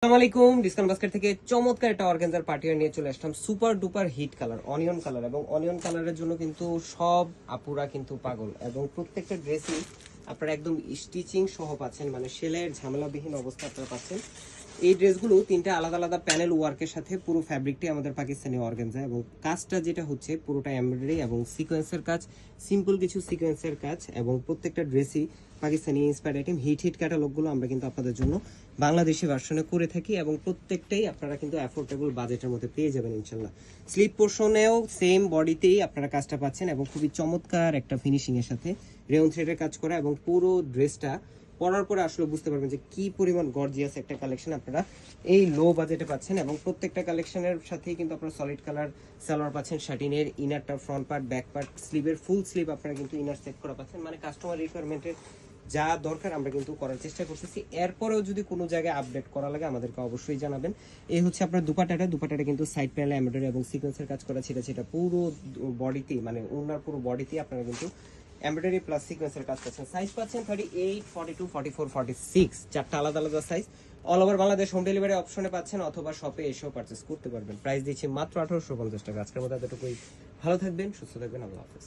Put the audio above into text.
আসসালামু আলাইকুম। Discount basket থেকে চমৎকার একটা অর্গানজার পার্টিয়ার নিয়ে চলে আসলাম। Super duper hit colour, onion colour, এবং অনিয়ন কালারের জন্য কিন্তু সব আপুরা কিন্তু পাগল, এবং প্রত্যেকটা ড্রেসই আপনারা একদম স্টিচিং সহ পাচ্ছেন, মানে সেলাইয়ের ঝামেলাবিহীন অবস্থা আপনারা পাচ্ছেন। এই ড্রেসগুলো তিনটা আলাদা আলাদা প্যানেল ওয়ার্কের সাথে পুরো ফ্যাব্রিকটি আমাদের পাকিস্তানি অর্গানজা, এবং কাজটা যেটা হচ্ছে পুরোটা এমব্রয়ডারি এবং সিকোয়েন্সের কাজ, সিম্পল কিছু সিকোয়েন্সের কাজ, এবং প্রত্যেকটা ড্রেসই পাকিস্তানি ইন্সপায়ার্ড আইটেম। হিট ক্যাটালগুলো আমরা কিন্তু আপনাদের জন্য বাংলাদেশি ভার্সনে করে থাকি, এবং প্রত্যেকটাই আপনারা কিন্তু অ্যাফোর্ডেবল বাজেটের মধ্যে পেয়ে যাবেন ইনশাল্লাহ। স্লিপ পোর্শনেও সেম বডিতেই আপনারা কাজটা পাচ্ছেন, এবং খুবই চমৎকার একটা ফিনিশিং এর সাথে রেয়ন থ্রেডের কাজ করা, এবং পুরো ড্রেসটা পরার পরে আসলে বুঝতে পারবেন যে কি পরিমাণ গর্জিয়াস একটা কালেকশন আপনারা এই লো বাজেটে পাচ্ছেন। এবং প্রত্যেকটা কালেকশনের সাথেই কিন্তু আপনারা সলিড কালার সালোয়ার পাচ্ছেন, শাটিনের ইনারটা, ফ্রন্ট পার্ট, ব্যাক পার্ট, স্লিভের ফুল স্লিভ আপনারা কিন্তু ইনার সেট করা পাচ্ছেন। মানে কাস্টমার রিকোয়ারমেন্টের যা দরকার আমরা কিন্তু করার চেষ্টা করতেছি। এরপরেও যদি কোনো জায়গায় আপডেট করা লাগে আমাদেরকে অবশ্যই জানাবেন। এই হচ্ছে আপনার দুপাটাটা কিন্তু সাইড প্যানেল এমব্রয়ডারি এবং সিকোয়েন্সের কাজ করা ছিল, সেটা পুরো বডিতেই, মানে ওনার পুরো বডিতেই আপনারা কিন্তু এমব্রয়ডারি প্লাস সিকোয়েন্সের কাজ পাচ্ছেন। সাইজ পাচ্ছেন 38, 42, 44, 46, চারটা আলাদা আলাদা size. All over Bangladesh home delivery অপশনে পাচ্ছেন, অথবা শপে এসেও পারচেস করতে পারবেন। প্রাইস দিচ্ছি মাত্র 1850 টাকা। আজকের মতো এতটুকুই। ভালো থাকবেন, সুস্থ থাকবেন, আল্লাহ হাফেজ।